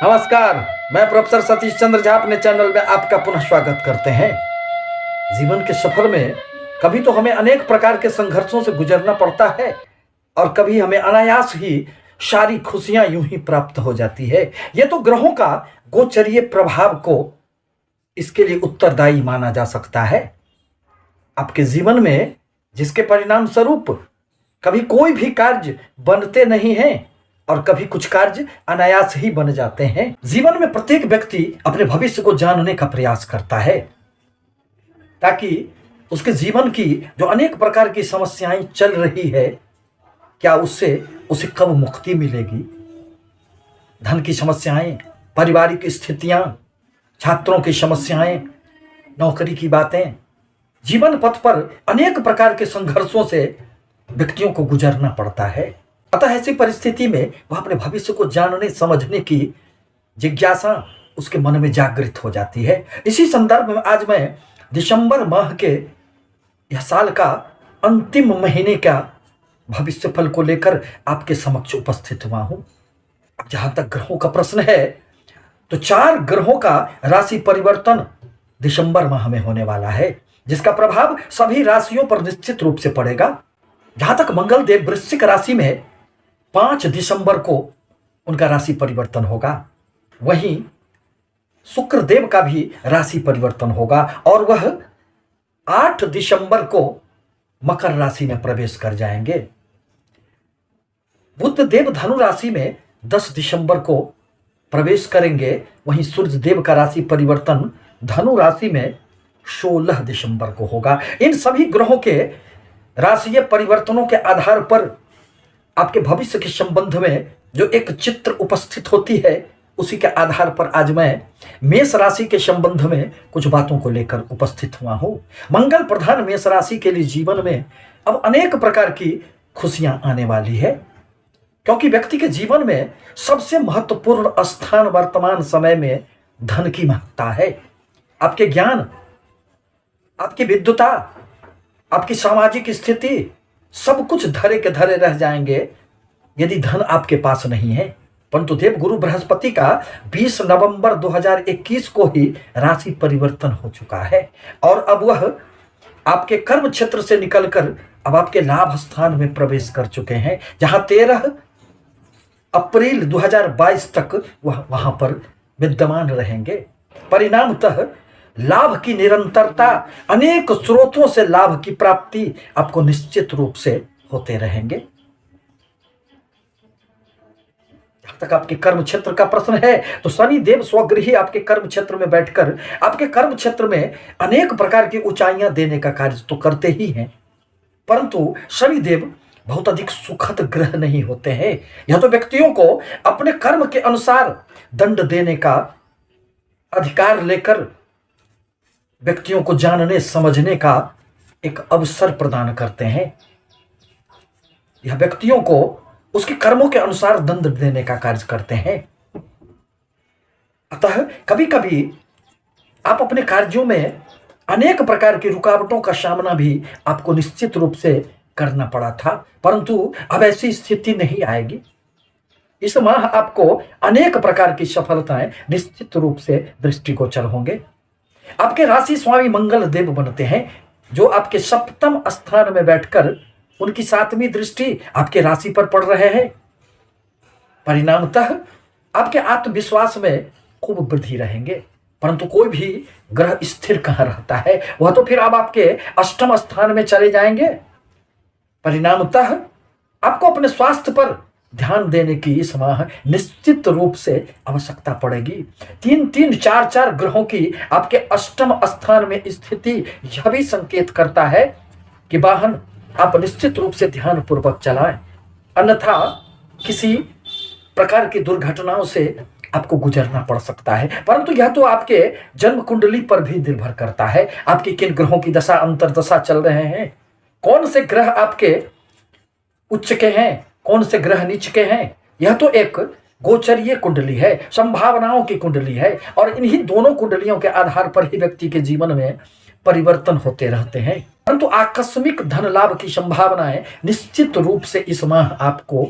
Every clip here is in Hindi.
नमस्कार, मैं प्रोफेसर सतीश चंद्र झा अपने चैनल में आपका पुनः स्वागत करते हैं। जीवन के सफर में कभी तो हमें अनेक प्रकार के संघर्षों से गुजरना पड़ता है और कभी हमें अनायास ही सारी खुशियां यूं ही प्राप्त हो जाती है। ये तो ग्रहों का गोचरीय प्रभाव को इसके लिए उत्तरदायी माना जा सकता है। आपके जीवन में जिसके परिणाम स्वरूप कभी कोई भी कार्य बनते नहीं हैं और कभी कुछ कार्य अनायास ही बन जाते हैं। जीवन में प्रत्येक व्यक्ति अपने भविष्य को जानने का प्रयास करता है ताकि उसके जीवन की जो अनेक प्रकार की समस्याएं चल रही है, क्या उसे कब मुक्ति मिलेगी। धन की समस्याएं, पारिवारिक स्थितियां, छात्रों की समस्याएं, नौकरी की बातें, जीवन पथ पर अनेक प्रकार के संघर्षों से व्यक्तियों को गुजरना पड़ता है। अतः ऐसी परिस्थिति में वह अपने भविष्य को जानने समझने की जिज्ञासा उसके मन में जागृत हो जाती है। इसी संदर्भ में आज मैं दिसंबर माह के यह साल का अंतिम महीने का भविष्य फल को लेकर आपके समक्ष उपस्थित हुआ हूं। अब जहां तक ग्रहों का प्रश्न है तो 4 ग्रहों का राशि परिवर्तन दिसंबर माह में होने वाला है, जिसका प्रभाव सभी राशियों पर निश्चित रूप से पड़ेगा। जहां तक मंगल देव वृश्चिक राशि में 5 दिसंबर को उनका राशि परिवर्तन होगा, वहीं शुक्र देव का भी राशि परिवर्तन होगा और वह 8 दिसंबर को मकर राशि में प्रवेश कर जाएंगे। बुध देव धनु राशि में 10 दिसंबर को प्रवेश करेंगे, वहीं सूर्य देव का राशि परिवर्तन धनु राशि में 16 दिसंबर को होगा। इन सभी ग्रहों के राशिय परिवर्तनों के आधार पर आपके भविष्य के संबंध में जो एक चित्र उपस्थित होती है, उसी के आधार पर आज मैं मेष राशि के संबंध में कुछ बातों को लेकर उपस्थित हुआ हूं। मंगल प्रधान मेष राशि के लिए जीवन में अब अनेक प्रकार की खुशियां आने वाली है, क्योंकि व्यक्ति के जीवन में सबसे महत्वपूर्ण स्थान वर्तमान समय में धन की महत्ता है। आपके ज्ञान, आपकी विद्वता, आपकी सामाजिक स्थिति, सब कुछ धरे के धरे रह जाएंगे यदि धन आपके पास नहीं है। परंतु देव गुरु बृहस्पति का 20 नवंबर 2021 को ही राशि परिवर्तन हो चुका है और अब वह आपके कर्म क्षेत्र से निकलकर अब आपके लाभ स्थान में प्रवेश कर चुके हैं, जहां 13 अप्रैल 2022 तक वह वहां पर विद्यमान रहेंगे। परिणामतः लाभ की निरंतरता, अनेक स्रोतों से लाभ की प्राप्ति आपको निश्चित रूप से होते रहेंगे। जहां तक आपके कर्म क्षेत्र का प्रश्न है तो शनि देव स्वगृही आपके कर्म क्षेत्र में बैठकर आपके कर्म क्षेत्र में अनेक प्रकार की ऊंचाइयां देने का कार्य तो करते ही हैं, परंतु शनि देव बहुत अधिक सुखद ग्रह नहीं होते हैं। यह तो व्यक्तियों को अपने कर्म के अनुसार दंड देने का अधिकार लेकर व्यक्तियों को जानने समझने का एक अवसर प्रदान करते हैं। यह व्यक्तियों को उसके कर्मों के अनुसार दंड देने का कार्य करते हैं। अतः कभी कभी आप अपने कार्यों में अनेक प्रकार की रुकावटों का सामना भी आपको निश्चित रूप से करना पड़ा था, परंतु अब ऐसी स्थिति नहीं आएगी। इस माह आपको अनेक प्रकार की सफलताएं निश्चित रूप से दृष्टिगोचर होंगे। आपके राशि स्वामी मंगल देव बनते हैं, जो आपके सप्तम स्थान में बैठकर उनकी 7वीं दृष्टि आपके राशि पर पड़ रहे हैं। परिणामतः आपके आत्मविश्वास में खूब वृद्धि रहेंगे, परंतु कोई भी ग्रह स्थिर कहां रहता है, वह तो फिर अब आपके अष्टम स्थान में चले जाएंगे। परिणामतः आपको अपने स्वास्थ्य पर ध्यान देने की इस माह निश्चित रूप से आवश्यकता पड़ेगी। 3-3, 4-4 ग्रहों की आपके अष्टम स्थान में स्थिति यह भी संकेत करता है कि वाहन आप निश्चित रूप से ध्यान पूर्वक चलाएं, अन्यथा किसी प्रकार की दुर्घटनाओं से आपको गुजरना पड़ सकता है। परंतु यह तो आपके जन्म कुंडली पर भी निर्भर करता है, आपके किन ग्रहों की दशा अंतर्दशा चल रहे हैं, कौन से ग्रह आपके उच्च के हैं, कौन से ग्रह नीच के हैं। यह तो एक गोचरीय कुंडली है, संभावनाओं की कुंडली है और इन्हीं दोनों कुंडलियों के आधार पर ही व्यक्ति के जीवन में परिवर्तन होते रहते हैं। परंतु आकस्मिक धन लाभ की संभावनाएं निश्चित रूप से इस माह आपको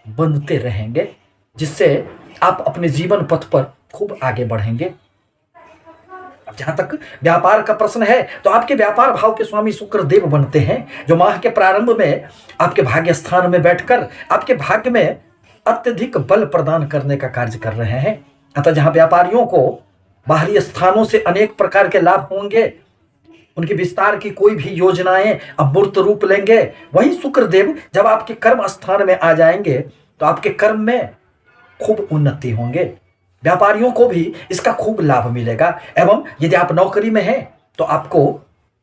बनते रहेंगे, जिससे आप अपने जीवन पथ पर खूब आगे बढ़ेंगे। अब जहां तक व्यापार का प्रश्न है तो आपके व्यापार भाव के स्वामी शुक्र देव बनते हैं, जो माह के प्रारंभ में आपके भाग्य स्थान में बैठकर आपके भाग्य में अत्यधिक बल प्रदान करने का कार्य कर रहे हैं। अतः जहां व्यापारियों को बाहरी स्थानों से अनेक प्रकार के लाभ होंगे, उनके विस्तार की कोई भी योजनाएं अब मूर्त रूप लेंगे, वहीं शुक्रदेव जब आपके कर्म स्थान में आ जाएंगे तो आपके कर्म में खूब उन्नति होंगे। व्यापारियों को भी इसका खूब लाभ मिलेगा। एवं यदि आप नौकरी में हैं तो आपको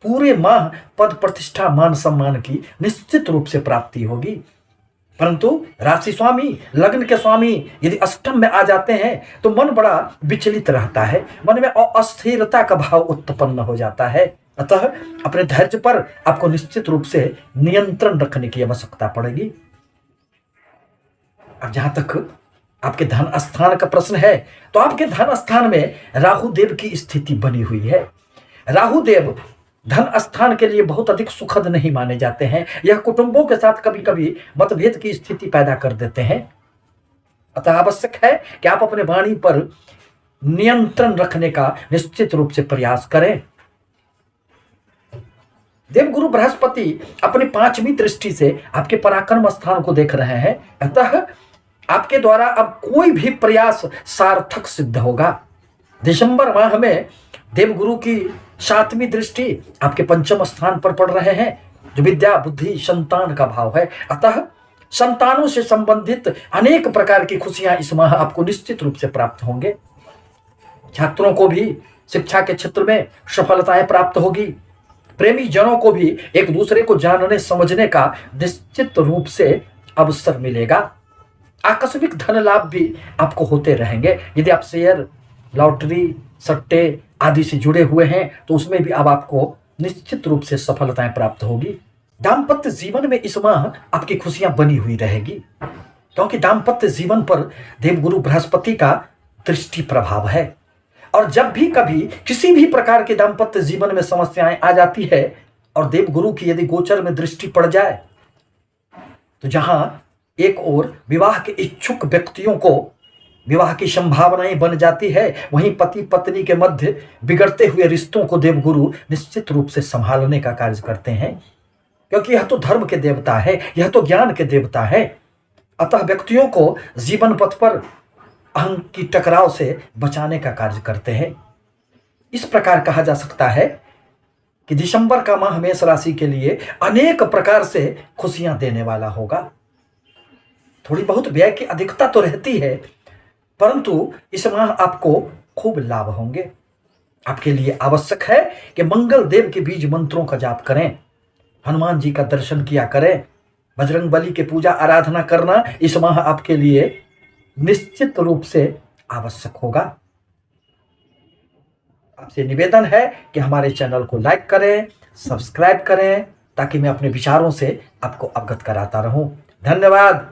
पूरे माह पद प्रतिष्ठा मान सम्मान की निश्चित रूप से प्राप्ति होगी। परंतु राशि स्वामी, लग्न के स्वामी यदि अष्टम में आ जाते हैं तो मन बड़ा विचलित रहता है, मन में अस्थिरता का भाव उत्पन्न हो जाता है। अतः अपने धैर्य पर आपको निश्चित रूप से नियंत्रण रखने की आवश्यकता पड़ेगी। अब जहां तक आपके धन स्थान का प्रश्न है तो आपके धन स्थान में राहु देव की स्थिति बनी हुई है। राहु देव धन स्थान के लिए बहुत अधिक सुखद नहीं माने जाते हैं। यह कुटुंबों के साथ कभी कभी मतभेद की स्थिति पैदा कर देते हैं। अतः आवश्यक है कि आप अपने वाणी पर नियंत्रण रखने का निश्चित रूप से प्रयास करें। देवगुरु बृहस्पति अपनी 5वीं दृष्टि से आपके पराक्रम स्थान को देख रहे हैं। अतः आपके द्वारा अब कोई भी प्रयास सार्थक सिद्ध होगा। दिसंबर माह में देवगुरु की 7वीं दृष्टि आपके 5म स्थान पर पड़ रहे हैं, जो विद्या बुद्धि संतान का भाव है। अतः संतानों से संबंधित अनेक प्रकार की खुशियां इस माह आपको निश्चित रूप से प्राप्त होंगे। छात्रों को भी शिक्षा के क्षेत्र में सफलताएं प्राप्त होगी। प्रेमी जनों को भी एक दूसरे को जानने समझने का निश्चित रूप से अवसर मिलेगा। आकस्मिक धन लाभ भी आपको होते रहेंगे। यदि आप शेयर, लॉटरी, सट्टे आदि से जुड़े हुए हैं तो उसमें भी अब आपको निश्चित रूप से सफलताएं प्राप्त होगी। दाम्पत्य जीवन में इस माह आपकी खुशियां बनी हुई रहेगी, क्योंकि दाम्पत्य जीवन पर देवगुरु बृहस्पति का दृष्टि प्रभाव है। और जब भी कभी किसी भी प्रकार के दाम्पत्य जीवन में समस्याएं आ जाती है और देवगुरु की यदि गोचर में दृष्टि पड़ जाए तो जहां एक ओर विवाह के इच्छुक व्यक्तियों को विवाह की संभावनाएं बन जाती है, वहीं पति पत्नी के मध्य बिगड़ते हुए रिश्तों को देवगुरु निश्चित रूप से संभालने का कार्य करते हैं, क्योंकि यह तो धर्म के देवता है, यह तो ज्ञान के देवता है। अतः व्यक्तियों को जीवन पथ पर अहं की टकराव से बचाने का कार्य करते हैं। इस प्रकार कहा जा सकता है कि दिसंबर का माह मेष राशि के लिए अनेक प्रकार से खुशियां देने वाला होगा। थोड़ी बहुत व्यय की अधिकता तो रहती है, परंतु इस माह आपको खूब लाभ होंगे। आपके लिए आवश्यक है कि मंगल देव के बीज मंत्रों का जाप करें, हनुमान जी का दर्शन किया करें, बजरंग बली की पूजा आराधना करना इस माह आपके लिए निश्चित रूप से आवश्यक होगा। आपसे निवेदन है कि हमारे चैनल को लाइक करें, सब्सक्राइब करें, ताकि मैं अपने विचारों से आपको अवगत कराता रहूं। धन्यवाद।